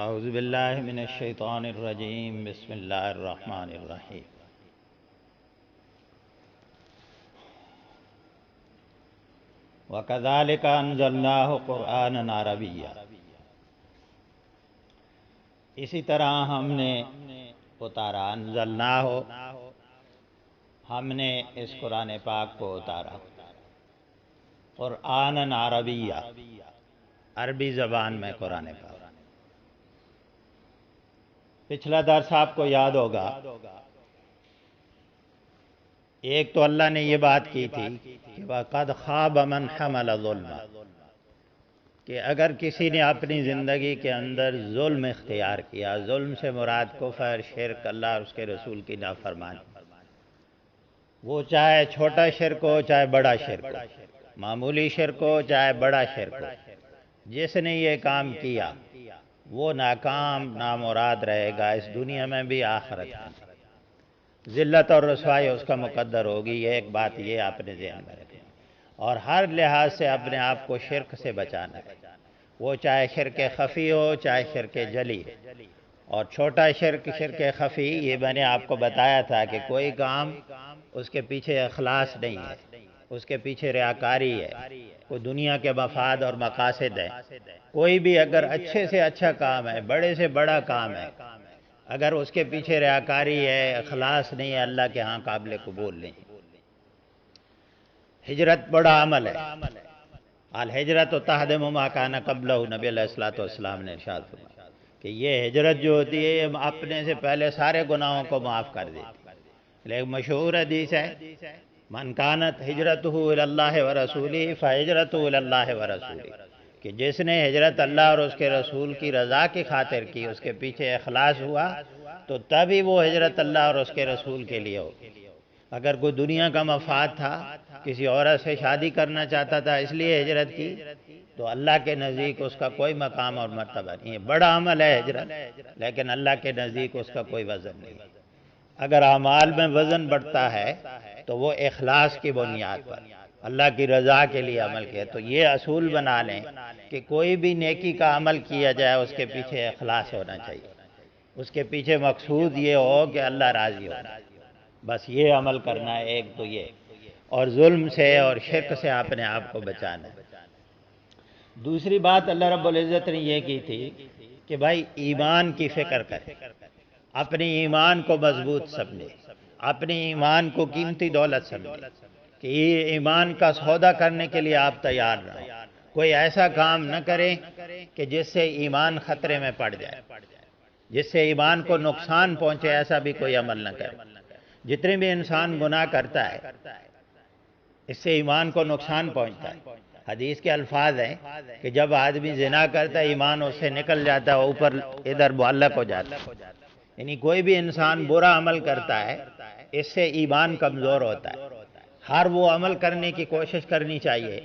اعوذ باللہ من الشیطان الرجیم بسم اللہ الرحمن الرحیم وَكَذَلِكَ أَنزَلْنَاهُ قُرْآنًا عَرَبِيًّا، اسی طرح ہم نے اتارا، انزلناہ، ہم نے اس قرآن پاک کو اتارا، قرآنًا عربیّا، عربی زبان میں قرآن پاک۔ پچھلا درس آپ کو یاد ہوگا، ایک تو اللہ نے یہ بات کی تھی کہ وَقَدْ خَابَ مَنْ حَمَلَ ظُلْمًا، کہ اگر کسی نے اپنی زندگی کے اندر ظلم اختیار کیا، ظلم سے مراد کفر، شرک، اللہ اور اس کے رسول کی نافرمانی، وہ چاہے چھوٹا شرک ہو چاہے بڑا شرک ہو، معمولی شرک ہو چاہے بڑا شرک ہو، جس نے یہ کام کیا وہ ناکام نامراد رہے گا، اس دنیا میں بھی آخرت میں بھی۔ ذلت اور رسوائی اس کا مقدر ہوگی، یہ ایک بات یہ آپ نے ذہن میں رکھیں، اور ہر لحاظ سے اپنے آپ کو شرک سے بچانا ہے، وہ چاہے شرک خفی ہو چاہے شرک جلی ہو۔ اور چھوٹا شرک، شرک خفی، یہ میں نے آپ کو بتایا تھا کہ کوئی کام اس کے پیچھے اخلاص نہیں ہے، اس کے پیچھے ریاکاری ہے، کوئی دنیا کے مفاد اور مقاصد ہے۔ کوئی بھی اگر اچھے سے اچھا کام ہے، بڑے سے بڑا کام ہے، اگر اس کے پیچھے ریاکاری ہے، اخلاص نہیں ہے، اللہ کے ہاں قابل قبول نہیں۔ ہجرت بڑا عمل ہے، الہجرت تہدم ما کان قبلہ، نبی علیہ السلام نے ارشاد فرمایا کہ یہ ہجرت جو ہوتی ہے یہ اپنے سے پہلے سارے گناہوں کو معاف کر دیتی ہے۔ لیکن مشہور حدیث ہے، من کانت ہجرتہ الی اللہ ورسولہ فہجرتہ الی اللہ ورسولہ، کہ جس نے ہجرت اللہ اور اس کے رسول کی رضا کی خاطر کی، اس کے پیچھے اخلاص ہوا، تو تبھی وہ ہجرت اللہ اور اس کے رسول کے لیے ہوگی۔ اگر کوئی دنیا کا مفاد تھا، کسی عورت سے شادی کرنا چاہتا تھا اس لیے ہجرت کی، تو اللہ کے نزدیک اس کا کوئی مقام اور مرتبہ نہیں ہے۔ بڑا عمل ہے ہجرت، لیکن اللہ کے نزدیک اس کا کوئی وزن نہیں ہے۔ اگر اعمال میں وزن بڑھتا ہے تو وہ اخلاص کی بنیاد پر اللہ کی رضا کے لیے عمل کیا۔ تو یہ اصول بنا لیں کہ کوئی بھی نیکی کا عمل کیا جائے اس کے پیچھے اخلاص ہونا چاہیے، اس کے پیچھے مقصود یہ ہو کہ اللہ راضی ہو، بس یہ عمل کرنا ہے۔ ایک تو یہ، اور ظلم سے اور شرک سے اپنے آپ کو بچانا ہے۔ دوسری بات اللہ رب العزت نے یہ کی تھی کہ بھائی ایمان کی فکر کریں، اپنے ایمان کو مضبوط سمجھیں، اپنے ایمان کو قیمتی دولت سمجھیں، کہ یہ ایمان کا سودا کرنے کے لیے آپ تیار رہیں۔ کوئی ایسا کام نہ کریں کہ جس سے ایمان خطرے میں پڑ جائے، جس سے ایمان کو نقصان پہنچے، ایسا بھی کوئی عمل نہ کرے۔ جتنے بھی انسان گناہ کرتا ہے اس سے ایمان کو نقصان پہنچتا ہے۔ حدیث کے الفاظ ہیں کہ جب آدمی زنا کرتا ہے ایمان اس سے نکل جاتا ہے، اوپر ادھر معلق ہو جاتا ہے۔ یعنی کوئی بھی انسان برا عمل کرتا ہے اس سے ایمان کمزور ہوتا ہے۔ ہر وہ عمل کرنے کی کوشش کرنی چاہیے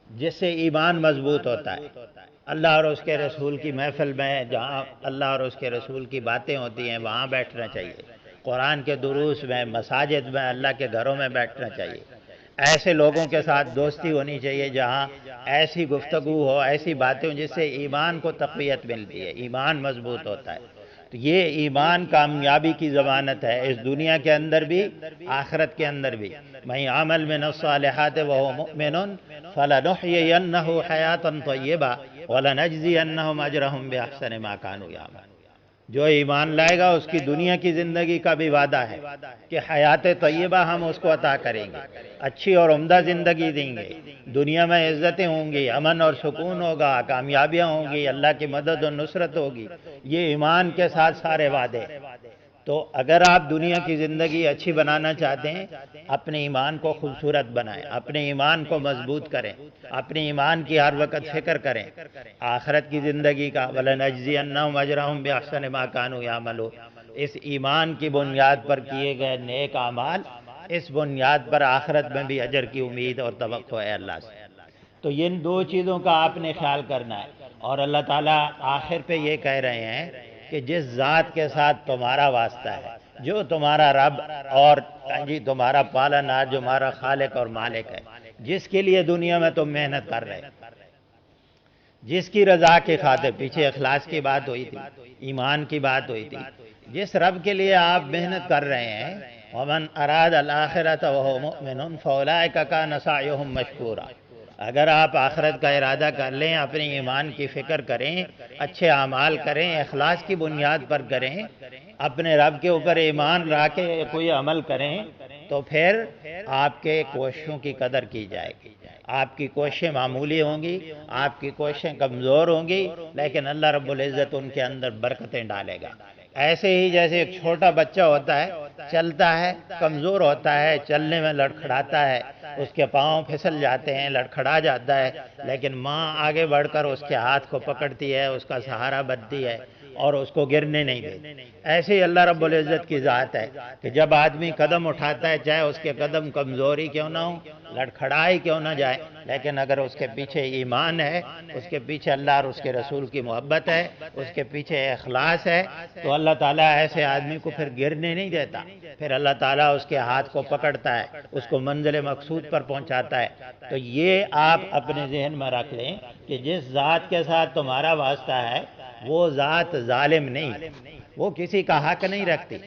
جس سے ایمان مضبوط ہوتا ہے۔ اللہ اور اس کے رسول کی محفل میں، جہاں اللہ اور اس کے رسول کی باتیں ہوتی ہیں وہاں بیٹھنا چاہیے، قرآن کے دروس میں، مساجد میں، اللہ کے گھروں میں بیٹھنا چاہیے۔ ایسے لوگوں کے ساتھ دوستی ہونی چاہیے جہاں ایسی گفتگو ہو، ایسی باتیں ہوں جس سے ایمان کو تقویت ملتی ہے، ایمان مضبوط ہوتا ہے۔ تو یہ ایمان کامیابی کی ضمانت ہے، اس دنیا کے اندر بھی آخرت کے اندر بھی۔ من عمل من الصالحات وهو مؤمن فلنحيينه حیاة طیبہ ولنجزینهم اجرهم باحسن ما كانوا یعملون۔ جو ایمان لائے گا اس کی دنیا کی زندگی کا بھی وعدہ ہے کہ حیات طیبہ ہم اس کو عطا کریں گے، اچھی اور عمدہ زندگی دیں گے، دنیا میں عزتیں ہوں گی، امن اور سکون ہوگا، کامیابیاں ہوں گی، اللہ کی مدد و نصرت ہوگی۔ یہ ایمان کے ساتھ سارے وعدے۔ تو اگر آپ دنیا کی زندگی اچھی بنانا چاہتے ہیں، اپنے ایمان کو خوبصورت بنائیں، اپنے ایمان کو مضبوط کریں، اپنے ایمان کی ہر وقت فکر کریں، آخرت کی زندگی کا وَلَنَجْزِيَنَّهُمْ أَجْرَهُمْ بِأَحْسَنِ مَا كَانُوا يَعْمَلُونَ۔ اس ایمان کی بنیاد پر کیے گئے نیک اعمال، اس بنیاد پر آخرت میں بھی اجر کی امید اور توقع ہے اللہ سے۔ تو ان دو چیزوں کا آپ نے خیال کرنا ہے۔ اور اللہ تعالیٰ آخر پہ یہ کہہ رہے ہیں کہ جس ذات کے ساتھ تمہارا واسطہ ہے، جو تمہارا رب اور تمہارا پالنہار، جو ہمارا خالق اور مالک ہے، جس کے لیے دنیا میں تم محنت کر رہے، جس کی رضا کی خاطر، پیچھے اخلاص کی بات ہوئی تھی، ایمان کی بات ہوئی تھی، جس رب کے لیے آپ محنت کر رہے ہیں، ومن اراد الآخرۃ وہو مؤمن فاولئک کان سعیہم مشکورا، اگر آپ آخرت کا ارادہ کر لیں، اپنے ایمان کی فکر کریں، اچھے اعمال کریں، اخلاص کی بنیاد پر کریں، اپنے رب کے اوپر ایمان لا کے کوئی عمل کریں، تو پھر آپ کے کوششوں کی قدر کی جائے گی۔ آپ کی کوششیں معمولی ہوں گی، آپ کی کوششیں کمزور ہوں گی، لیکن اللہ رب العزت ان کے اندر برکتیں ڈالے گا۔ ایسے ہی جیسے ایک چھوٹا بچہ ہوتا ہے، چلتا ہے، کمزور ہوتا ہے، چلنے میں لڑکھڑاتا ہے، اس کے پاؤں پھسل جاتے ہیں، لڑکھڑا جاتا ہے، لیکن ماں آگے بڑھ کر اس کے ہاتھ کو پکڑتی ہے، اس کا سہارا بنتی ہے اور اس کو گرنے نہیں دیتی۔ ایسے ہی اللہ رب العزت کی ذات ہے کہ جب آدمی قدم اٹھاتا ہے، چاہے اس کے قدم کمزوری کیوں نہ ہو، لڑکھڑائی کیوں نہ جائے، لیکن اگر اس کے پیچھے ایمان ہے، اس کے پیچھے اللہ اور اس کے رسول کی محبت ہے، اس کے پیچھے اخلاص ہے، تو اللہ تعالیٰ ایسے آدمی کو پھر گرنے نہیں دیتا، پھر اللہ تعالیٰ اس کے ہاتھ کو پکڑتا ہے، اس کو منزل مقصود پر پہنچاتا ہے۔ تو یہ آپ اپنے ذہن میں رکھ لیں کہ جس ذات کے ساتھ تمہارا واسطہ ہے، وہ ذات ظالم نہیں، وہ کسی کا حق نہیں رکھتی،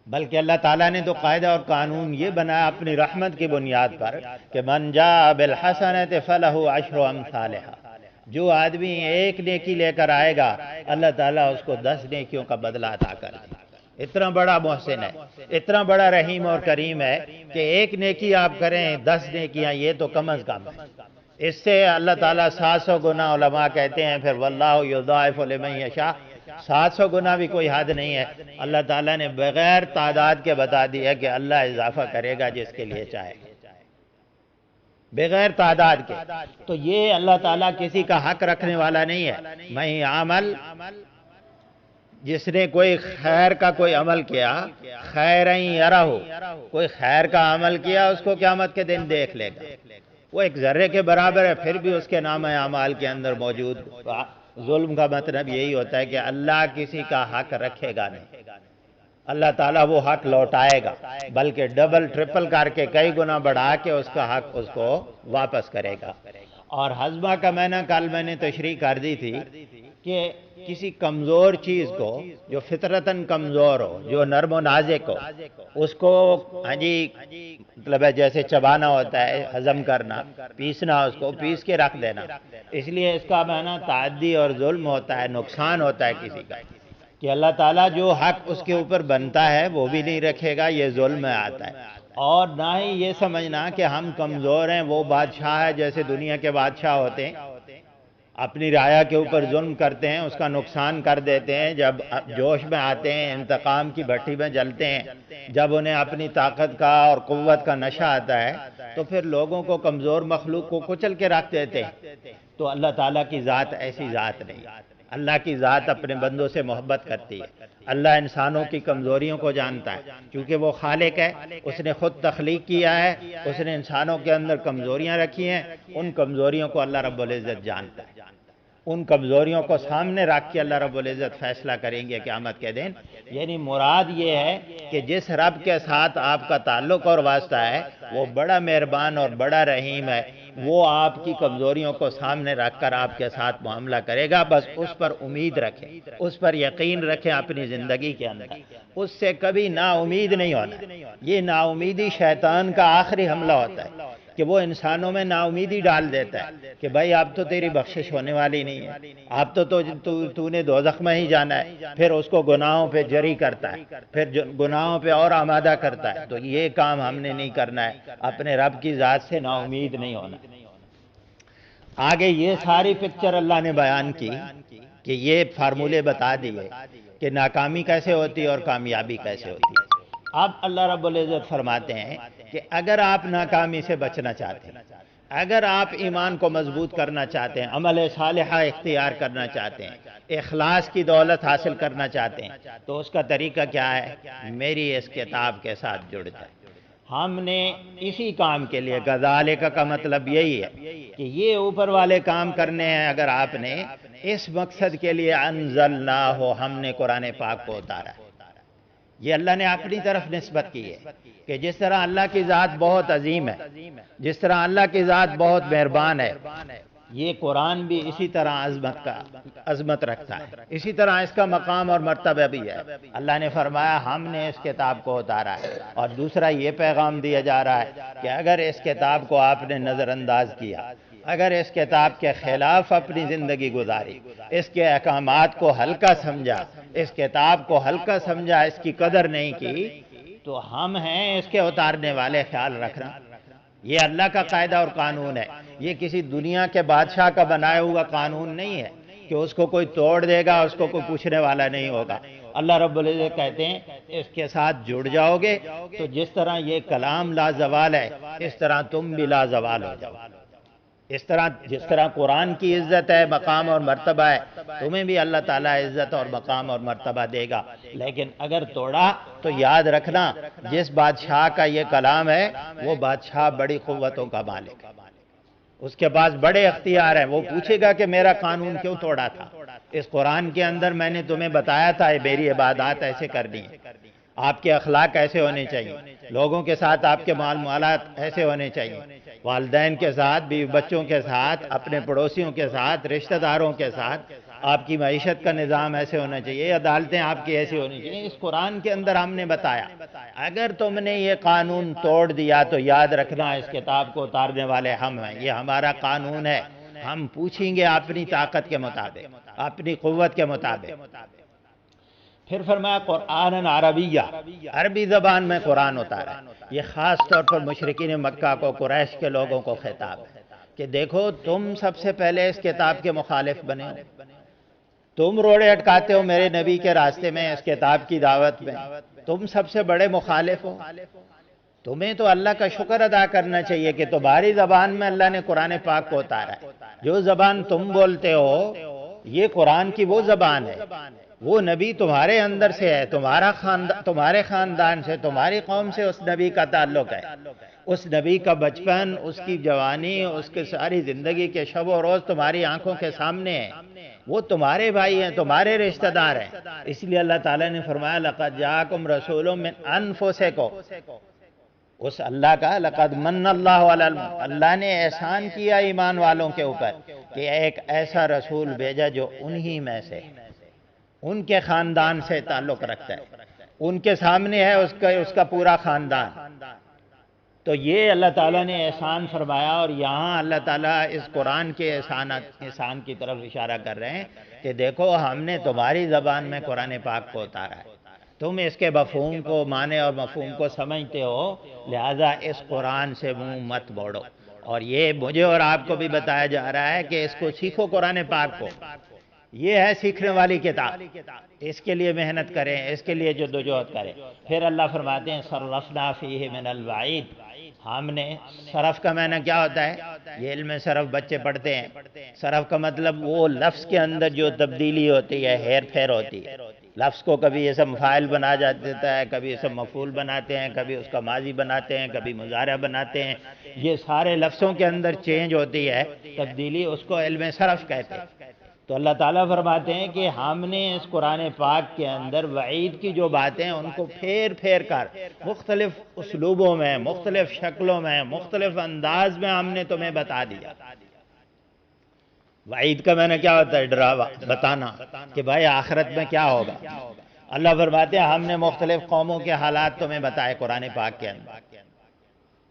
بلکہ اللہ تعالیٰ نے تو قاعدہ اور قانون یہ بنایا اپنی رحمت کی بنیاد پر کہ من جاء بالحسنۃ فلہ عشر امثالھا، جو آدمی ایک نیکی لے کر آئے گا، اللہ تعالیٰ اس کو 10 نیکیوں کا بدلہ عطا کر دے گا۔ اتنا بڑا محسن ہے، اتنا بڑا رحیم اور کریم ہے کہ ایک نیکی آپ کریں، 10 نیکیاں، یہ تو کم از کم ہے۔ اس سے اللہ تعالیٰ 700 گنا، علماء کہتے ہیں پھر واللہ یضاعف لمن یشاء، 700 گنا بھی کوئی حد نہیں ہے۔ اللہ تعالیٰ نے بغیر تعداد کے بتا دیا کہ اللہ اضافہ کرے گا جس کے لیے چاہے، بغیر تعداد کے۔ تو یہ اللہ تعالیٰ کسی کا حق رکھنے والا نہیں ہے۔ میں عمل، جس نے کوئی خیر کا کوئی عمل کیا، خیرًا یرہ، کوئی خیر کا عمل کیا، اس کو قیامت کے دن دیکھ لے گا، وہ ایک ذرے کے برابر ہے، پھر بھی اس کے نام اعمال کے اندر موجود۔ ظلم کا مطلب یہی ہوتا ہے کہ اللہ کسی کا حق رکھے گا نہیں، اللہ تعالیٰ وہ حق لوٹائے گا، بلکہ ڈبل ٹرپل کر کے کئی گنا بڑھا کے اس کا حق اس کو واپس کرے گا۔ اور ہضمہ کا معنی کل میں نے تشریح کر دی تھی کہ کسی کمزور چیز کو، جو فطرتاً کمزور ہو، جو نرم و نازک ہو، اس کو مطلب ہے جیسے چبانا ہوتا ہے، ہضم کرنا، پیسنا، اس کو پیس کے رکھ دینا۔ اس لیے اس کا معنی تعدی اور ظلم ہوتا ہے، نقصان ہوتا ہے کسی کا، کہ اللہ تعالیٰ جو حق اس کے اوپر بنتا ہے وہ بھی نہیں رکھے گا، یہ ظلم میں آتا ہے۔ اور نہ ہی یہ سمجھنا کہ ہم کمزور ہیں، وہ بادشاہ ہے جیسے دنیا کے بادشاہ ہوتے ہیں، اپنی رعایا کے اوپر ظلم کرتے ہیں، اس کا نقصان کر دیتے ہیں، جب جوش میں آتے ہیں، انتقام کی بھٹی میں جلتے ہیں، جب انہیں اپنی طاقت کا اور قوت کا نشہ آتا ہے، تو پھر لوگوں کو، کمزور مخلوق کو کچل کے رکھ دیتے ہیں۔ تو اللہ تعالیٰ کی ذات ایسی ذات نہیں، اللہ کی ذات اپنے بندوں سے محبت کرتی ہے۔ اللہ انسانوں کی کمزوریوں کو جانتا ہے، کیونکہ وہ خالق ہے، اس نے خود تخلیق کیا ہے، اس نے انسانوں کے اندر کمزوریاں رکھی ہیں، ان کمزوریوں کو اللہ رب العزت جانتا ہے۔ ان کمزوریوں کو سامنے رکھ کے اللہ رب العزت فیصلہ کریں گے قیامت کے دن۔ یعنی مراد یہ ہے کہ جس رب کے ساتھ آپ کا تعلق اور واسطہ ہے، وہ بڑا مہربان اور بڑا رحیم ہے، وہ آپ کی کمزوریوں کو سامنے رکھ کر آپ کے ساتھ معاملہ کرے گا۔ بس اس پر امید رکھیں، اس پر یقین رکھیں اپنی زندگی کے اندر، اس سے کبھی نا امید نہیں ہونا۔ یہ نا امیدی شیطان کا آخری حملہ ہوتا ہے کہ وہ انسانوں میں نا امیدی ڈال دیتا ہے کہ بھائی اب تو تیری بخشش ہونے والی نہیں ہے، اب تو نے دوزخ میں ہی جانا ہے، پھر اس کو گناہوں پہ جری کرتا ہے، پھر گناہوں پہ اور آمادہ کرتا ہے۔ تو یہ کام ہم نے نہیں کرنا ہے، اپنے رب کی ذات سے نا امید نہیں ہونا۔ آگے یہ ساری پکچر اللہ نے بیان کی کہ یہ فارمولے بتا دیے کہ ناکامی کیسے ہوتی ہے اور کامیابی کیسے ہوتی ہے۔ اب اللہ رب العزت فرماتے ہیں کہ اگر آپ ناکامی سے بچنا چاہتے ہیں، اگر آپ ایمان کو مضبوط کرنا چاہتے ہیں، عمل صالحہ اختیار کرنا چاہتے ہیں، اخلاص کی دولت حاصل کرنا چاہتے ہیں، تو اس کا طریقہ کیا ہے؟ میری اس کتاب کے ساتھ جڑ جائیں۔ ہم نے اسی کام کے لیے، کذالک کا مطلب یہی ہے کہ یہ اوپر والے کام کرنے ہیں۔ اگر آپ نے اس مقصد کے لیے انزلناہ، ہم نے قرآن پاک کو اتارا، یہ اللہ نے اپنی طرف نسبت کی ہے کہ جس طرح اللہ کی ذات بہت عظیم ہے، جس طرح اللہ کی ذات بہت مہربان ہے، یہ قرآن بھی اسی طرح عظمت رکھتا ہے، اسی طرح اس کا مقام اور مرتبہ بھی ہے۔ اللہ نے فرمایا ہم نے اس کتاب کو اتارا ہے، اور دوسرا یہ پیغام دیا جا رہا ہے کہ اگر اس کتاب کو آپ نے نظر انداز کیا، اگر اس کتاب کے خلاف اپنی زندگی گزاری، اس کے احکامات کو ہلکا سمجھا، اس کتاب کو ہلکا سمجھا، اس کی قدر نہیں کی، تو ہم ہیں اس کے اتارنے والے، خیال رکھنا۔ یہ اللہ کا قاعدہ اور قانون ہے، یہ کسی دنیا کے بادشاہ کا بنایا ہوا قانون نہیں ہے کہ اس کو کوئی توڑ دے گا، اس کو کوئی پوچھنے والا نہیں ہوگا۔ اللہ رب العزت کہتے ہیں اس کے ساتھ جڑ جاؤ گے تو جس طرح یہ کلام لازوال ہے، اس طرح تم بھی لازوال ہو جاؤ۔ جس طرح قرآن کی عزت ہے، مقام اور مرتبہ ہے، تمہیں بھی اللہ تعالیٰ عزت اور مقام اور مرتبہ دے گا۔ لیکن اگر توڑا تو یاد رکھنا، جس بادشاہ کا یہ کلام ہے وہ بادشاہ بڑی قوتوں کا مالک ہے، اس کے پاس بڑے اختیار ہیں، وہ پوچھے گا کہ میرا قانون کیوں توڑا تھا؟ اس قرآن کے اندر میں نے تمہیں بتایا تھا میری عبادات ایسے کرنی ہے، آپ کے اخلاق ایسے ہونے چاہیے، لوگوں کے ساتھ آپ کے معاملات ایسے ہونے چاہیے، والدین کے ساتھ، بیوی بچوں کے ساتھ، اپنے پڑوسیوں کے ساتھ، رشتہ داروں کے ساتھ آپ کی معیشت کا نظام ایسے ہونا چاہیے، عدالتیں آپ کی ایسی ہونی چاہیے۔ اس قرآن کے اندر ہم نے بتایا اگر تم نے یہ قانون توڑ دیا تو یاد رکھنا اس کتاب کو اتارنے والے ہم ہیں، یہ ہمارا قانون ہے، ہم پوچھیں گے اپنی طاقت کے مطابق، اپنی قوت کے مطابق۔ پھر فرمایا قرآن عربیہ، عربی زبان میں قرآن اتارا۔ یہ خاص طور پر مشرکین مکہ کو، قریش کے لوگوں کو خطاب ہے کہ دیکھو تم سب سے پہلے اس کتاب کے مخالف بنے ہو، تم روڑے اٹکاتے ہو میرے نبی کے راستے میں، اس کتاب کی دعوت میں، تم سب سے بڑے مخالف ہو۔ تمہیں تو اللہ کا شکر ادا کرنا چاہیے کہ تمہاری زبان میں اللہ نے قرآن پاک کو اتارا ہے۔ جو زبان تم بولتے ہو یہ قرآن کی وہ زبان ہے، وہ نبی تمہارے اندر سے ہے، تمہارے خاندان سے، تمہاری قوم سے اس نبی کا تعلق ہے۔ اس نبی کا بچپن، اس کی جوانی، اس کی ساری زندگی کے شب و روز تمہاری آنکھوں کے سامنے ہے، وہ تمہارے بھائی ہیں، تمہارے رشتہ دار ہیں۔ اس لیے اللہ تعالیٰ نے فرمایا لَقَدْ جَاءَكُمْ رَسُولٌ مِّنْ أَنفُسِكُمْ، اس اللہ کا لَقَدْ مَنَّ اللَّهُ عَلَى الْمُؤْمِنِينَ، اللہ نے احسان کیا ایمان والوں کے اوپر کہ ایک ایسا رسول بھیجا جو انہی میں سے، ان کے خاندان سے تعلق رکھتا ہے، ان کے سامنے ہے اس کا پورا خاندان۔ تو یہ اللہ تعالیٰ نے احسان فرمایا، اور یہاں اللہ تعالیٰ اس قرآن کے احسان کی طرف اشارہ کر رہے ہیں کہ دیکھو ہم نے تمہاری زبان میں قرآن پاک کو اتارا ہے، تم اس کے مفہوم کو مانے اور مفہوم کو سمجھتے ہو، لہذا اس قرآن سے منہ مت موڑو۔ اور یہ مجھے اور آپ کو بھی بتایا جا رہا ہے کہ اس کو سیکھو، قرآن پاک کو، یہ ہے سیکھنے والی کتاب، اس کے لیے محنت کریں، اس کے لیے جدوجہد کریں۔ پھر اللہ فرماتے ہیں صرفنا فیہ من الوعید، ہم نے، صرف کا معنی کیا ہوتا ہے؟ یہ علم صرف بچے پڑھتے ہیں۔ صرف کا مطلب وہ لفظ کے اندر جو تبدیلی ہوتی ہے، ہیر پھیر ہوتی ہے، لفظ کو کبھی اسم فاعل بنا دیتا ہے، کبھی اسم مفعول بناتے ہیں، کبھی اس کا ماضی بناتے ہیں، کبھی مضارع بناتے ہیں، یہ سارے لفظوں کے اندر چینج ہوتی ہے، تبدیلی، اس کو علم صرف کہتے ہیں۔ تو اللہ تعالیٰ فرماتے ہیں کہ ہم نے اس قرآن پاک کے اندر وعید کی جو باتیں ان کو پھیر پھیر کر مختلف اسلوبوں میں، مختلف شکلوں میں، مختلف انداز میں ہم نے تمہیں بتا دیا۔ وعید کا معنی کیا ہوتا ہے؟ ڈراوا، بتانا کہ بھائی آخرت میں کیا ہوگا۔ اللہ فرماتے ہیں ہم نے مختلف قوموں کے حالات تمہیں بتائے قرآن پاک کے اندر،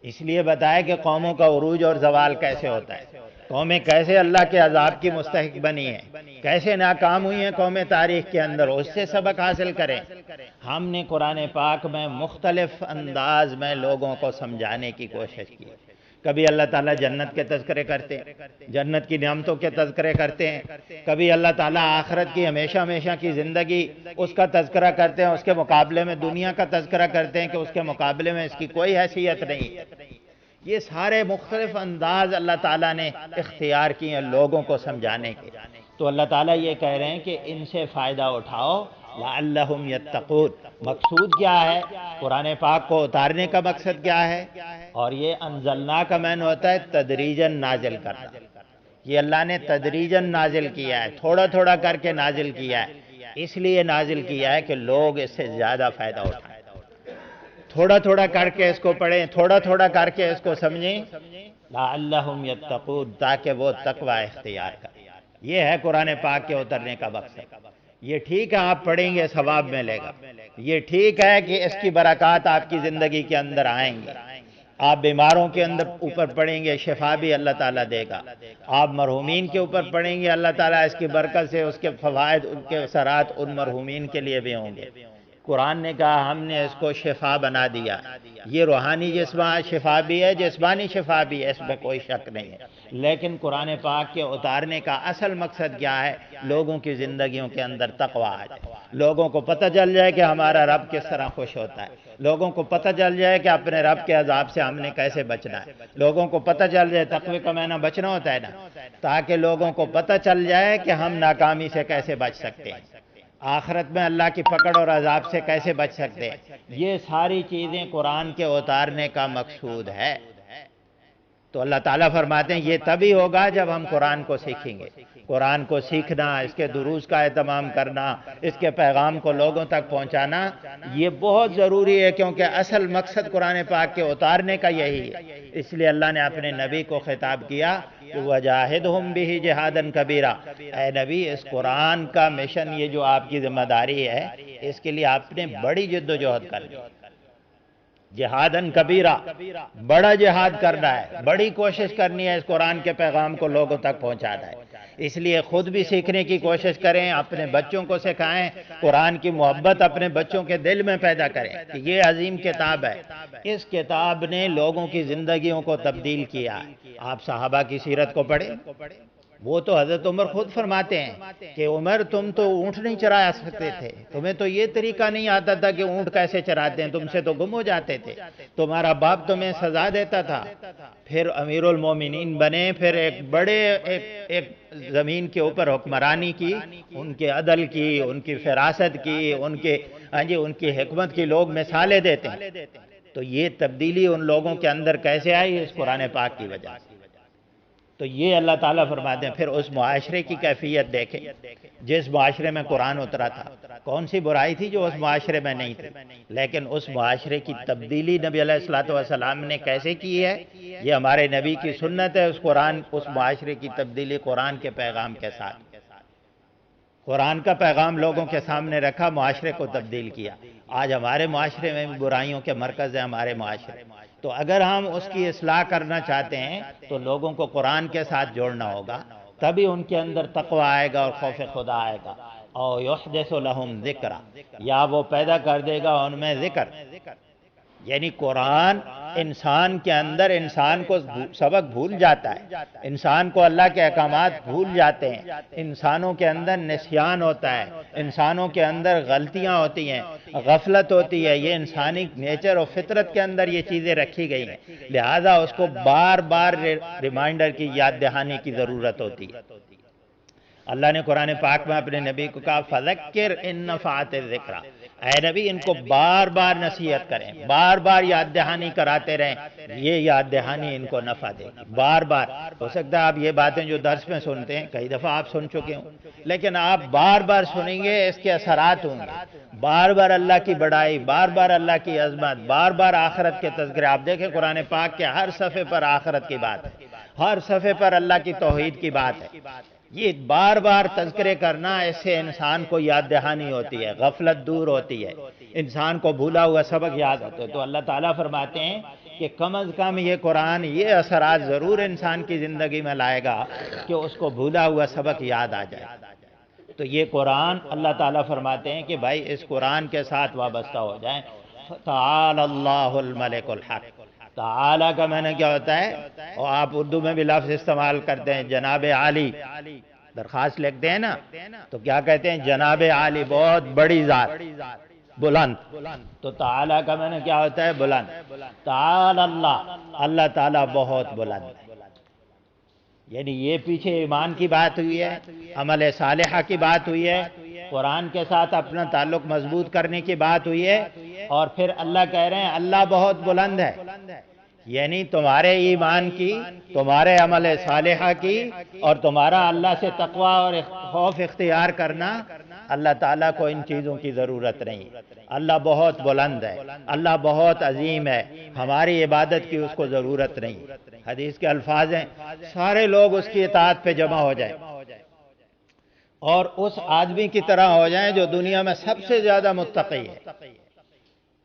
اس لیے بتایا کہ قوموں کا عروج اور زوال کیسے ہوتا ہے، قومیں کیسے اللہ کے عذاب کی مستحق بنی ہیں، کیسے ناکام ہوئی ہیں قومیں تاریخ کے اندر، اس سے سبق حاصل کریں۔ ہم نے قرآن پاک میں مختلف انداز میں لوگوں کو سمجھانے کی کوشش کی۔ کبھی اللہ تعالیٰ جنت کے تذکرے کرتے ہیں، جنت کی نعمتوں کے تذکرے کرتے ہیں، کبھی اللہ تعالیٰ آخرت کی ہمیشہ ہمیشہ کی زندگی اس کا تذکرہ کرتے ہیں، اس کے مقابلے میں دنیا کا تذکرہ کرتے ہیں کہ اس کے مقابلے میں اس کی کوئی حیثیت نہیں۔ یہ سارے مختلف انداز اللہ تعالیٰ نے اختیار کیے ہیں لوگوں کو سمجھانے کے۔ تو اللہ تعالیٰ یہ کہہ رہے ہیں کہ ان سے فائدہ اٹھاؤ، لعلہم یتقون۔ مقصود کیا ہے؟ قرآن پاک کو اتارنے کا مقصد کیا ہے؟ اور یہ انزلنا کا معنی ہوتا ہے تدریجاً نازل کرنا۔ یہ اللہ نے تدریجاً نازل کیا ہے، تھوڑا تھوڑا کر کے نازل کیا ہے، اس لیے نازل کیا ہے کہ لوگ اس سے زیادہ فائدہ اٹھائیں، تھوڑا تھوڑا کر کے اس کو پڑھیں، تھوڑا تھوڑا کر کے اس کو سمجھیں، لعلہم یتقون، تاکہ وہ تقوی اختیار کریں۔ یہ ہے قرآن پاک کے اترنے کا مقصد۔ یہ ٹھیک ہے آپ پڑھیں گے ثواب ملے گا، یہ ٹھیک ہے کہ اس کی برکات آپ کی زندگی کے اندر آئیں گے، آپ بیماروں کے اندر اوپر پڑھیں گے شفا بھی اللہ تعالیٰ دے گا، آپ مرحومین کے اوپر پڑھیں گے اللہ تعالیٰ اس کی برکت سے اس کے فوائد، ان کے اثرات ان مرحومین کے لیے بھی ہوں گے۔ قرآن نے کہا ہم نے اس کو شفا بنا دیا، یہ روحانی شفا بھی ہے، جسمانی شفا بھی ہے، اس میں کوئی شک نہیں ہے، لیکن قرآن پاک کے اتارنے کا اصل مقصد کیا ہے؟ لوگوں کی زندگیوں کے اندر تقوی آ جائے، لوگوں کو پتہ چل جائے کہ ہمارا رب کس طرح خوش ہوتا ہے، لوگوں کو پتہ چل جائے کہ اپنے رب کے عذاب سے ہم نے کیسے بچنا ہے، لوگوں کو پتہ چل جائے، تقوی کا معنی بچنا ہوتا ہے نا، تاکہ لوگوں کو پتہ چل جائے کہ ہم ناکامی سے کیسے بچ سکتے ہیں، آخرت میں اللہ کی پکڑ اور عذاب سے کیسے بچ سکتے ہیں۔ یہ ساری چیزیں قرآن کے اتارنے کا مقصود ہے۔ تو اللہ تعالیٰ فرماتے ہیں یہ تبھی ہوگا جب ہم قرآن کو سیکھیں گے۔ قرآن کو سیکھنا، اس کے دروس کا اہتمام کرنا، اس کے پیغام کو لوگوں تک پہنچانا، یہ بہت ضروری ہے، کیونکہ اصل مقصد قرآن پاک کے اتارنے کا یہی ہے۔ اس لیے اللہ نے اپنے نبی کو خطاب کیا کہ وَجَاهِدْهُمْ بِهِ جِهَادًا كَبِيرًا، اے نبی اس قرآن کا مشن، یہ جو آپ کی ذمہ داری ہے، اس کے لیے آپ نے بڑی جد و جہد کرنی ہے، جہادن کبیرہ، بڑا جہاد کرنا ہے، بڑی کوشش کرنی ہے اس قرآن کے پیغام کو لوگوں تک پہنچانا ہے۔ اس لیے خود بھی سیکھنے کی کوشش کریں، اپنے بچوں کو سکھائیں، قرآن کی محبت اپنے بچوں کے دل میں پیدا کریں کہ یہ عظیم کتاب ہے، اس کتاب نے لوگوں کی زندگیوں کو تبدیل کیا ہے۔ آپ صحابہ کی سیرت کو پڑھیں، وہ تو حضرت عمر خود فرماتے ہیں کہ عمر تم تو اونٹ نہیں چرا سکتے تھے، تمہیں تو یہ طریقہ نہیں آتا تھا کہ اونٹ کیسے چراتے ہیں، تم سے تو گم ہو جاتے تھے، تمہارا باپ تمہیں سزا دیتا تھا، پھر امیر المومنین بنے، پھر ایک بڑے ایک زمین کے اوپر حکمرانی کی، ان کے عدل کی، ان کی فراست کی، ان کی حکمت کی لوگ مثالیں دیتے ہیں۔ تو یہ تبدیلی ان لوگوں کے اندر کیسے آئی؟ اس قرآن پاک کی وجہ سے۔ تو یہ اللہ تعالیٰ فرماتے ہیں، پھر اس معاشرے کی کیفیت دیکھیں جس معاشرے میں قرآن اترا تھا، کون سی برائی تھی جو اس معاشرے میں نہیں تھی، لیکن اس معاشرے کی تبدیلی نبی علیہ السلام نے کیسے کی ہے؟ یہ ہمارے نبی کی سنت ہے، اس معاشرے کی تبدیلی قرآن کے پیغام کے ساتھ، قرآن کا پیغام لوگوں کے سامنے رکھا، معاشرے کو تبدیل کیا۔ آج ہمارے معاشرے میں برائیوں کے مرکز ہے ہمارے معاشرے، تو اگر ہم اس کی اصلاح کرنا چاہتے ہیں تو لوگوں کو قرآن کے ساتھ جوڑنا ہوگا، تبھی ان کے اندر تقوی آئے گا اور خوف خدا آئے گا۔ او یحدث لہم ذکرا، یا وہ پیدا کر دے گا ان میں ذکر، یعنی قرآن انسان کے اندر انسان کو سبق بھول جاتا ہے، انسان کو اللہ کے احکامات بھول جاتے ہیں، انسانوں کے اندر نسیان ہوتا ہے، انسانوں کے اندر غلطیاں ہوتی ہیں، غفلت ہوتی ہے، یہ انسانی نیچر اور فطرت کے اندر یہ چیزیں رکھی گئی ہیں، لہذا اس کو بار بار ریمائنڈر کی یاد دہانی کی ضرورت ہوتی ہے۔ اللہ نے قرآن پاک میں اپنے نبی کو کہا فَذَكِّرْ إِن نَفَعَتِ الذِّكْرَ، اے نبی ان کو بار بار نصیحت کریں، بار بار یاد دہانی کراتے رہیں، یہ یاد دہانی ان کو نفع دے گی۔ بار بار ہو سکتا ہے آپ یہ باتیں جو درس میں سنتے ہیں کئی دفعہ آپ سن چکے ہوں، لیکن آپ بار بار سنیں گے، اس کے اثرات ہوں گے، بار بار اللہ کی بڑائی، بار بار اللہ کی عظمت، بار بار آخرت کے تذکرے۔ آپ دیکھیں قرآن پاک کے ہر صفحے پر آخرت کی بات ہے، ہر صفحے پر اللہ کی توحید کی بات ہے۔ یہ بار بار تذکرے کرنا، اس سے انسان کو یاد دہانی ہوتی ہے، غفلت دور ہوتی ہے، انسان کو بھولا ہوا سبق یاد ہوتا ہے۔ تو اللہ تعالیٰ فرماتے ہیں کہ کم از کم یہ قرآن یہ اثرات ضرور انسان کی زندگی میں لائے گا کہ اس کو بھولا ہوا سبق یاد آ جائے۔ تو یہ قرآن اللہ تعالیٰ فرماتے ہیں کہ بھائی اس قرآن کے ساتھ وابستہ ہو جائیں۔ تعالی اللہ الملک الحق، تعالی کا معنی کیا ہوتا ہے؟ اور آپ اردو میں بھی لفظ استعمال کرتے ہیں جناب عالی، درخواست لکھتے ہیں نا تو کیا کہتے ہیں؟ جناب عالی، بہت بڑی ذات، بلند۔ تو تعالی کا معنی کیا ہوتا ہے؟ بلند۔ تعالی اللہ، اللہ تعالیٰ بہت بلند ہے، یعنی یہ پیچھے ایمان کی بات ہوئی ہے، عمل صالحہ کی بات ہوئی ہے، قرآن کے ساتھ اپنا تعلق مضبوط کرنے کی بات ہوئی ہے، اور پھر اللہ کہہ رہے ہیں اللہ بہت بلند ہے، یعنی تمہارے ایمان کی، تمہارے عمل صالحہ کی، اور تمہارا اللہ سے تقوی اور خوف اختیار کرنا، اللہ تعالیٰ کو ان چیزوں کی ضرورت نہیں۔ اللہ بہت بلند ہے، اللہ بہت عظیم ہے، ہماری عبادت کی اس کو ضرورت نہیں۔ حدیث کے الفاظ ہیں سارے لوگ اس کی اطاعت پہ جمع ہو جائیں اور اس آدمی کی طرح ہو جائیں جو دنیا میں سب سے زیادہ متقی ہے،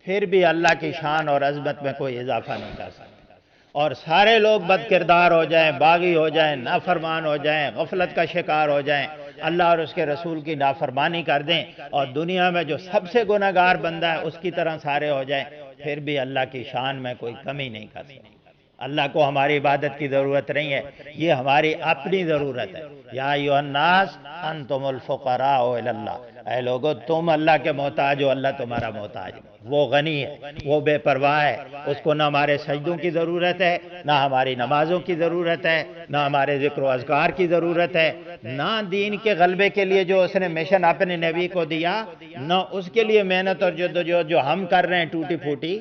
پھر بھی اللہ کی شان اور عظمت میں کوئی اضافہ نہیں کر سکتا، اور سارے لوگ بد کردار ہو جائیں، باغی ہو جائیں، نافرمان ہو جائیں، غفلت کا شکار ہو جائیں، اللہ اور اس کے رسول کی نافرمانی کر دیں، اور دنیا میں جو سب سے گناہگار بندہ ہے اس کی طرح سارے ہو جائیں، پھر بھی اللہ کی شان میں کوئی کمی نہیں کر سکتے۔ اللہ کو ہماری عبادت کی ضرورت نہیں ہے، یہ ہماری اپنی ضرورت ہے۔ یا ایھا الناس انتم الفقراء الی اللہ، اے لوگو تم اللہ کے محتاج ہو، اللہ تمہارا محتاج ہے، وہ غنی ہے، وہ بے پرواہ ہے، اس کو نہ ہمارے سجدوں کی ضرورت ہے، نہ ہماری نمازوں کی ضرورت ہے، نہ ہمارے ذکر و اذکار کی ضرورت ہے، نہ دین کے غلبے کے لیے جو اس نے مشن اپنے نبی کو دیا، نہ اس کے لیے محنت اور جدوجہد جو ہم کر رہے ہیں ٹوٹی پھوٹی،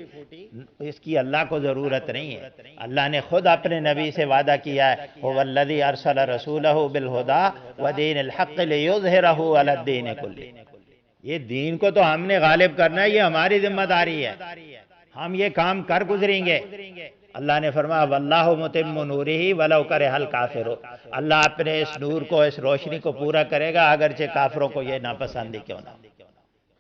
اس کی اللہ کو ضرورت نہیں ہے۔ اللہ نے خود اپنے نبی سے وعدہ کیا ہے هو الذی ارسل رسولہ بالہدی ودین الحق لیظہرہ علی الدین کلہ، یہ دین کو تو ہم نے غالب کرنا ہے، یہ ہماری ذمہ داری ہے، ہم یہ کام کر گزریں گے۔ اللہ نے فرمایا واللہ متم نورہ ولو کرہ الکافرون، اللہ اپنے اس نور کو، اس روشنی کو پورا کرے گا اگرچہ کافروں کو یہ ناپسند ہی کیوں نہ ہو۔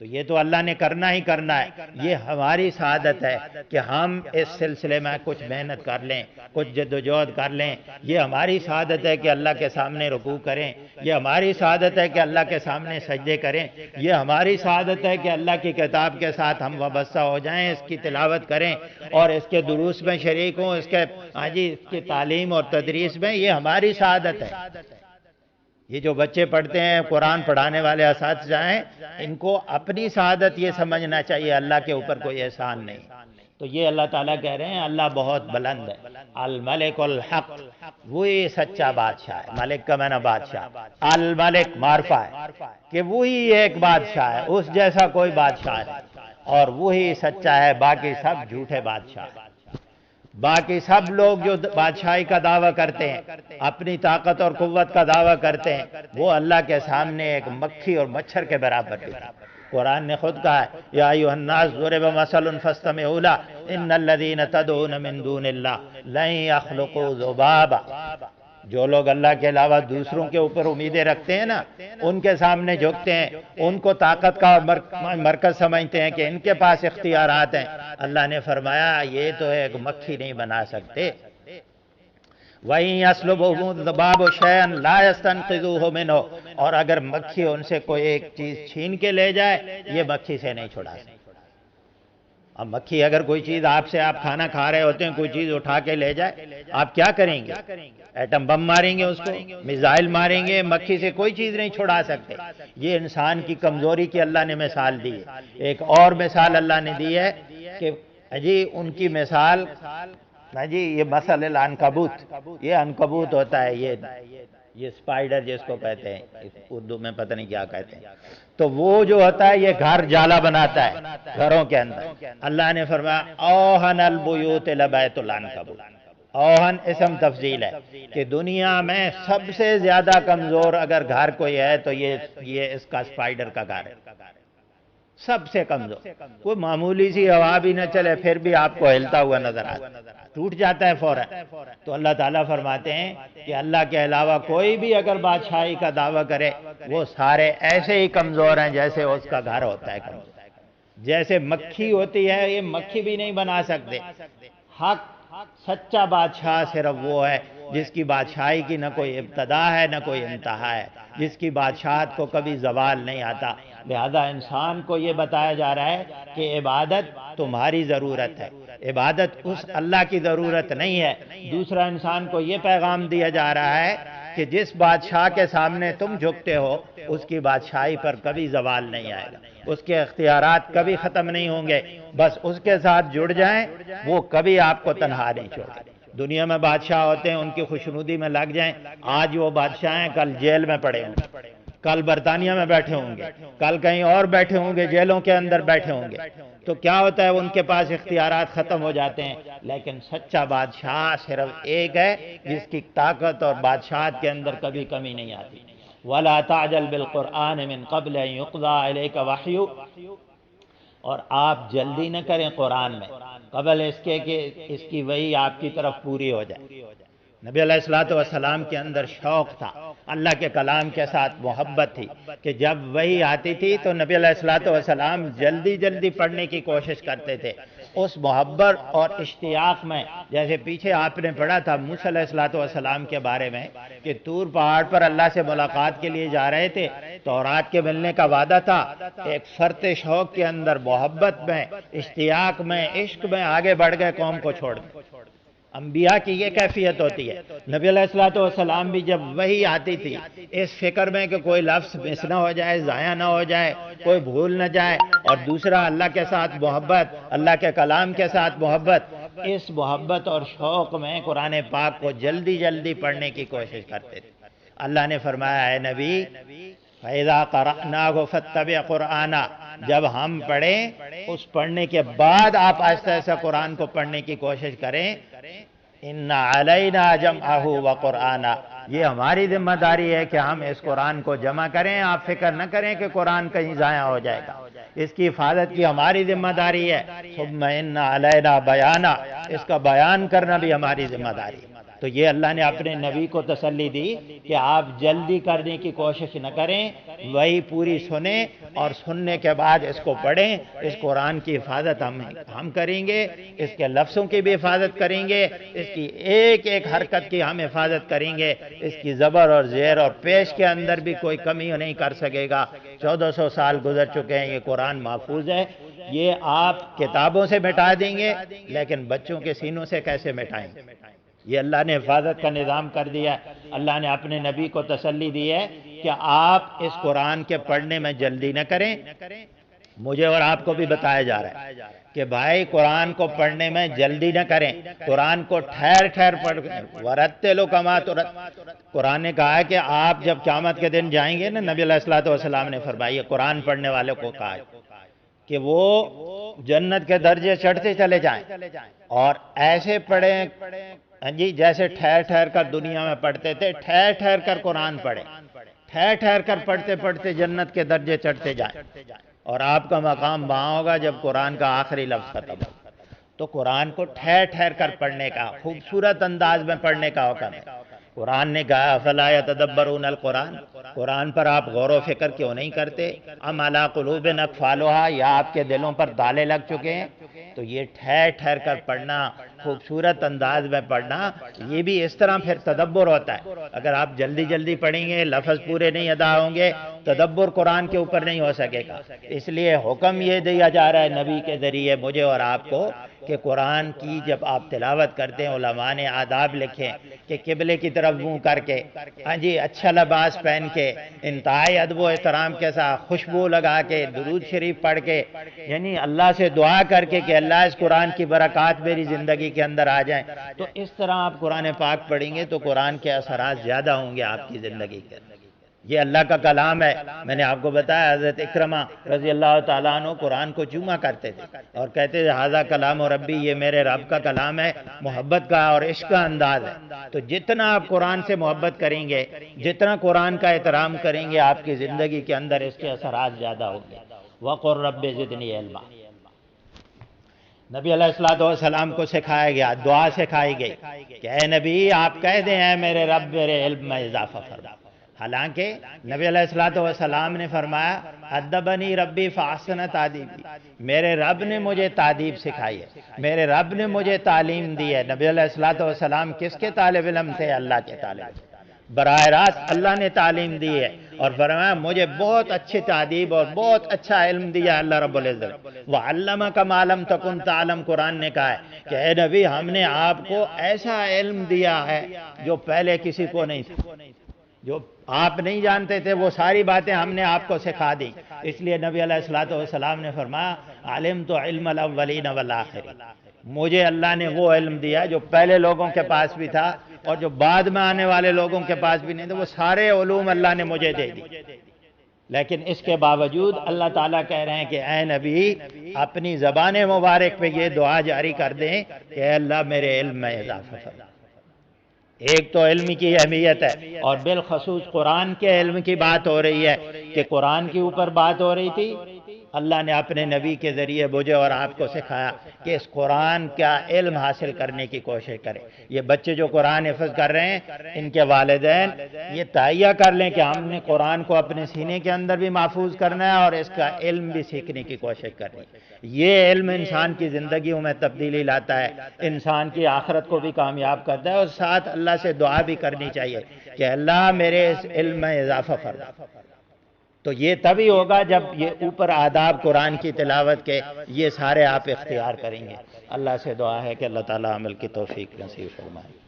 تو یہ تو اللہ نے کرنا ہی کرنا ہے، یہ ہماری سعادت ہے کہ ہم اس سلسلے میں کچھ محنت کر لیں، کچھ جدوجہد کر لیں، یہ ہماری سعادت ہے کہ اللہ کے سامنے رکوع کریں، یہ ہماری سعادت ہے کہ اللہ کے سامنے سجدے کریں، یہ ہماری سعادت ہے کہ اللہ کی کتاب کے ساتھ ہم وابستہ ہو جائیں، اس کی تلاوت کریں اور اس کے دروس میں شریک ہوں، اس کی تعلیم اور تدریس میں، یہ ہماری سعادت ہے۔ یہ جو بچے پڑھتے ہیں، قرآن پڑھانے والے اساتذہ ہیں، ان کو اپنی سعادت یہ سمجھنا چاہیے، اللہ کے اوپر کوئی احسان نہیں۔ تو یہ اللہ تعالیٰ کہہ رہے ہیں اللہ بہت بلند ہے، الملک الحق، وہی سچا بادشاہ ہے، ملک کا معنی بادشاہ، الملک معرفہ ہے کہ وہی ایک بادشاہ ہے، اس جیسا کوئی بادشاہ نہیں، اور وہی سچا ہے، باقی سب جھوٹے بادشاہ ہیں۔ باقی سب لوگ جو بادشاہی کا دعویٰ کرتے ہیں، اپنی طاقت اور قوت کا دعویٰ کرتے ہیں، وہ اللہ کے سامنے ایک مکھی اور مچھر کے برابر ہے۔ قرآن نے خود کہا ہے یا ایھا الناس ضرب مثل فاستمعوا له ان الذین تدعون من دون اللہ لن یخلقوا ذبابا، جو لوگ اللہ کے علاوہ دوسروں کے اوپر امیدیں رکھتے ہیں نا، ان کے سامنے جھکتے ہیں، ان کو طاقت کا مرکز سمجھتے ہیں کہ ان کے پاس اختیارات ہیں، اللہ نے فرمایا یہ تو ایک مکھی نہیں بنا سکتے۔ وَإِن يَسْلُبْهُمُ الذُّبَابُ شَيْئًا لَا يَسْتَنقِذُوهُ مِنْهُ، اور اگر مکھی ان سے کوئی ایک چیز چھین کے لے جائے، یہ مکھی سے نہیں چھڑا سکتے۔ اب مکھی اگر کوئی چیز آپ سے، آپ کھانا کھا رہے ہوتے ہیں، کوئی چیز اٹھا کے لے جائے، آپ کیا کریں گے؟ ایٹم بم ماریں گے اس کو، میزائل ماریں گے، مکھی سے کوئی چیز نہیں چھڑا سکتے۔ یہ انسان کی کمزوری کی اللہ نے مثال دی ہے۔ ایک اور مثال اللہ نے دی ہے کہ جی ان کی مثال، جی یہ مثل العنکبوت، یہ عنکبوت ہوتا ہے، یہ سپائڈر جس کو کہتے ہیں، اردو میں پتہ نہیں کیا کہتے ہیں، تو وہ جو ہوتا ہے یہ گھر جالا بناتا ہے گھروں کے اندر۔ اللہ نے فرمایا اوہن البیوت لبیت العنکبوت، اوہن اسم تفضیل ہے کہ دنیا میں سب سے زیادہ کمزور اگر گھر کوئی ہے تو یہ اس کا سپائڈر کا گھر ہے، سب سے کمزور، کوئی معمولی سی ہوا بھی نہ چلے پھر بھی آپ کو ہلتا ہوا نظر آتا ہے، ٹوٹ جاتا ہے فوراً۔ تو اللہ تعالیٰ فرماتے ہیں کہ اللہ کے علاوہ کوئی بھی اگر بادشاہی کا دعویٰ کرے، وہ سارے ایسے ہی کمزور ہیں جیسے اس کا گھر ہوتا ہے کمزور، جیسے مکھی ہوتی ہے، یہ مکھی بھی نہیں بنا سکتے۔ حق سچا بادشاہ صرف وہ ہے جس کی بادشاہی کی نہ کوئی ابتدا ہے نہ کوئی انتہا ہے، جس کی بادشاہت کو کبھی زوال نہیں آتا۔ لہذا انسان کو یہ بتایا جا رہا ہے کہ عبادت تمہاری ضرورت ہے، عبادت اس اللہ کی ضرورت نہیں ہے۔ دوسرا انسان کو یہ پیغام دیا جا رہا ہے کہ جس بادشاہ کے سامنے تم جھکتے ہو، اس کی بادشاہی پر کبھی زوال نہیں آئے گا، اس کے اختیارات کبھی ختم نہیں ہوں گے، بس اس کے ساتھ جڑ جائیں، وہ کبھی آپ کو تنہا نہیں چھوڑے۔ دنیا میں بادشاہ ہوتے ہیں، ان کی خوشنودی میں لگ جائیں، آج وہ بادشاہ ہیں، کل جیل میں پڑے ہوں گے، کل برطانیہ میں بیٹھے ہوں گے، کل کہیں اور بیٹھے ہوں گے، جیلوں کے اندر بیٹھے ہوں گے، تو کیا ہوتا ہے ان کے پاس اختیارات ختم ہو جاتے ہیں۔ لیکن سچا بادشاہ صرف ایک ہے جس کی طاقت اور بادشاہت کے اندر کبھی کمی نہیں آتی۔ وَلَا تَعْجَلْ بِالْقُرْآنِ مِنْ قَبْلِ أَنْ يُقْضَىٰ إِلَيْكَ وَحْيُهُ، اور آپ جلدی نہ کریں قرآن میں قبل اس کے کہ اس کی وحی آپ کی طرف پوری ہو جائے۔ نبی علیہ الصلوۃ والسلام کے اندر شوق تھا، اللہ کے کلام کے ساتھ محبت تھی کہ جب وحی آتی تھی تو نبی علیہ الصلوۃ والسلام جلدی جلدی پڑھنے کی کوشش کرتے تھے۔ اس محبت اور اشتیاق میں، جیسے پیچھے آپ نے پڑھا تھا موسیٰ علیہ الصلوۃ والسلام کے بارے میں کہ طور پہاڑ پر اللہ سے ملاقات کے لیے جا رہے تھے، تورات کے ملنے کا وعدہ تھا، ایک فرط شوق کے اندر، محبت میں، اشتیاق میں، عشق میں آگے بڑھ گئے قوم کو چھوڑ دیں۔ انبیاء کی یہ کیفیت ہوتی ہے۔ نبی علیہ الصلوۃ والسلام بھی جب وحی آتی تھی اس فکر میں کہ کوئی لفظ مس نہ ہو جائے، ضائع نہ ہو جائے، کوئی بھول نہ جائے، اور دوسرا اللہ کے ساتھ محبت، اللہ کے کلام کے ساتھ محبت، اس محبت اور شوق میں قرآن پاک کو جلدی جلدی پڑھنے کی کوشش کرتے تھے۔ اللہ نے فرمایا اے نبی فَإِذَا قَرَأْنَاهُ فَاتَّبِعْ قُرْآنَهُ، جب ہم پڑھیں اس پڑھنے کے بعد آپ آہستہ آہستہ قرآن کو پڑھنے کی کوشش کریں۔ إِنَّ عَلَيْنَا جَمْعَهُ وَقُرْآنَهُ، یہ ہماری ذمہ داری ہے کہ ہم اس قرآن کو جمع کریں۔ آپ فکر نہ کریں کہ قرآن کہیں ضائع ہو جائے گا، اس کی حفاظت کی ہماری ذمہ داری ہے۔ ثُمَّ إِنَّ عَلَيْنَا بَيَانَهُ، اس کا بیان کرنا بھی ہماری ذمہ داری ہے۔ تو یہ اللہ نے اپنے نبی کو تسلی دی کہ آپ جلدی کرنے کی کوشش نہ کریں، وہی پوری سنیں اور سننے کے بعد اس کو پڑھیں۔ اس قرآن کی حفاظت ہم کریں گے، اس کے لفظوں کی بھی حفاظت کریں گے، اس کی ایک ایک حرکت کی ہم حفاظت کریں گے، اس کی زبر اور زیر اور پیش کے اندر بھی کوئی کمی نہیں کر سکے گا۔ 1400 سال گزر چکے ہیں، یہ قرآن محفوظ ہے۔ یہ آپ کتابوں سے مٹا دیں گے لیکن بچوں کے سینوں سے کیسے مٹائیں گے؟ یہ اللہ نے حفاظت کا نظام کر دیا ہے۔ اللہ نے اپنے نبی کو تسلی دی ہے کہ آپ اس قرآن کے پڑھنے میں جلدی نہ کریں۔ مجھے اور آپ کو بھی بتایا جا رہا ہے کہ بھائی قرآن کو پڑھنے میں جلدی نہ کریں، قرآن کو ٹھہر ٹھہر پڑھ وَرَتِّلُ كَمَا تُرَتِّلُ۔ قرآن نے کہا ہے کہ آپ جب قیامت کے دن جائیں گے نا، نبی علیہ الصلوۃ والسلام نے فرمایا، قرآن پڑھنے والوں کو کہا کہ وہ جنت کے درجے چڑھتے چلے جائیں اور ایسے پڑھیں جی جیسے ٹھہر ٹھہر کر دنیا میں پڑھتے تھے، ٹھہر ٹھہر کر قرآن پڑھیں، ٹھہر ٹھہر کر پڑھتے پڑھتے جنت کے درجے چڑھتے جائیں، اور آپ کا مقام وہاں ہوگا جب قرآن کا آخری لفظ ختم ہو۔ تو قرآن کو ٹھہر ٹھہر کر پڑھنے کا، خوبصورت انداز میں پڑھنے کا حکم ہے۔ قرآن نے کہا افلا یتدبرون القرآن، قرآن پر آپ غور و فکر کیوں نہیں کرتے؟ ام علی قلوب اقفالها، یا آپ کے دلوں پر تالے لگ چکے ہیں؟ تو یہ ٹھہر ٹھہر کر پڑھنا، خوبصورت انداز میں پڑھنا، یہ بھی اس طرح پھر تدبر ہوتا ہے۔ اگر آپ جلدی جلدی پڑھیں گے، لفظ پورے نہیں ادا ہوں گے، تدبر قرآن کے اوپر نہیں ہو سکے گا۔ اس لیے حکم یہ دیا جا رہا ہے نبی کے ذریعے مجھے اور آپ کو کہ قرآن کی جب آپ تلاوت کرتے ہیں، علماء نے آداب لکھیں کہ قبلے کی طرف منہ کر کے، ہاں جی اچھا لباس پہن کے، انتہائی ادب و احترام کے ساتھ، خوشبو لگا کے، درود شریف پڑھ کے، یعنی اللہ سے دعا کر کے کہ اللہ اس قرآن کی برکات میری زندگی کے اندر آ جائیں۔ تو اس طرح آپ قرآن پاک پڑھیں گے تو قرآن کے اثرات زیادہ ہوں گے آپ کی زندگی کے اندر۔ یہ اللہ کا کلام ہے۔ میں نے آپ کو بتایا حضرت اکرمہ رضی اللہ تعالیٰ عنہ قرآن کو چوما کرتے تھے اور کہتے تھے ھذا کلام ربی، یہ میرے رب کا کلام ہے، محبت کا اور عشق کا انداز ہے۔ تو جتنا آپ قرآن سے محبت کریں گے، جتنا قرآن کا احترام کریں گے، آپ کی زندگی کے اندر اس کے اثرات زیادہ ہوں گے۔ وَقُلْ رَبِّ زِدْنِی عِلْمًا، نبی علیہ الصلوۃ والسلام کو سکھایا گیا، دعا سکھائی گئی کہ اے نبی آپ کہہ دیں اے میرے رب میرے علم میں اضافہ فرما۔ حالانکہ نبی علیہ الصلوۃ والسلام نے فرمایا ادبنی ربی فاحسن تادیبی، میرے رب نے مجھے تادیب سکھائی ہے، میرے رب نے مجھے تعلیم دی ہے۔ نبی علیہ الصلوۃ والسلام کس کے طالب علم تھے؟ اللہ کے طالب علم۔ براہ راست اللہ نے تعلیم دی ہے اور فرمایا مجھے بہت اچھی تعدیب اور بہت اچھا علم دیا اللہ رب العزت۔ وَعَلَّمَكَ مَا لَمْ تَكُنْ تَعْلَمْ، قرآن نے کہا ہے کہ اے نبی ہم نے آپ کو ایسا علم دیا ہے جو پہلے کسی کو نہیں تھا، جو آپ نہیں جانتے تھے وہ ساری باتیں ہم نے آپ کو سکھا دی۔ اس لیے نبی علیہ الصلوۃ والسلام نے فرمایا علمت علم الاولین والآخرین، مجھے اللہ نے وہ علم دیا جو پہلے لوگوں کے پاس بھی تھا اور جو بعد میں آنے والے لوگوں کے پاس بھی نہیں تھے، وہ سارے علوم اللہ نے مجھے دے دی۔ لیکن اس کے باوجود اللہ تعالیٰ کہہ رہے ہیں کہ اے نبی اپنی زبان مبارک پہ یہ دعا جاری کر دیں کہ اے اللہ میرے علم میں اضافہ فرما۔ ایک تو علم کی اہمیت ہے اور بالخصوص قرآن کے علم کی بات ہو رہی ہے کہ قرآن کے اوپر بات ہو رہی تھی، اللہ نے اپنے نبی کے ذریعے مجھے اور آپ کو سکھایا کہ اس قرآن کا علم حاصل کرنے کی کوشش کریں۔ یہ بچے جو قرآن حفظ کر رہے ہیں، ان کے والدین یہ تہیہ کر لیں کہ ہم نے قرآن کو اپنے سینے کے اندر بھی محفوظ کرنا ہے اور اس کا علم بھی سیکھنے کی کوشش کرنی ہے۔ یہ علم انسان کی زندگیوں میں تبدیلی لاتا ہے، انسان کی آخرت کو بھی کامیاب کرتا ہے، اور ساتھ اللہ سے دعا بھی کرنی چاہیے کہ اللہ میرے اس علم میں اضافہ فرما۔ تو یہ تبھی ہوگا جب یہ اوپر آداب قرآن کی تلاوت کے یہ سارے آپ اختیار کریں گے۔ اللہ سے دعا ہے کہ اللہ تعالیٰ عمل کی توفیق نصیب فرمائے۔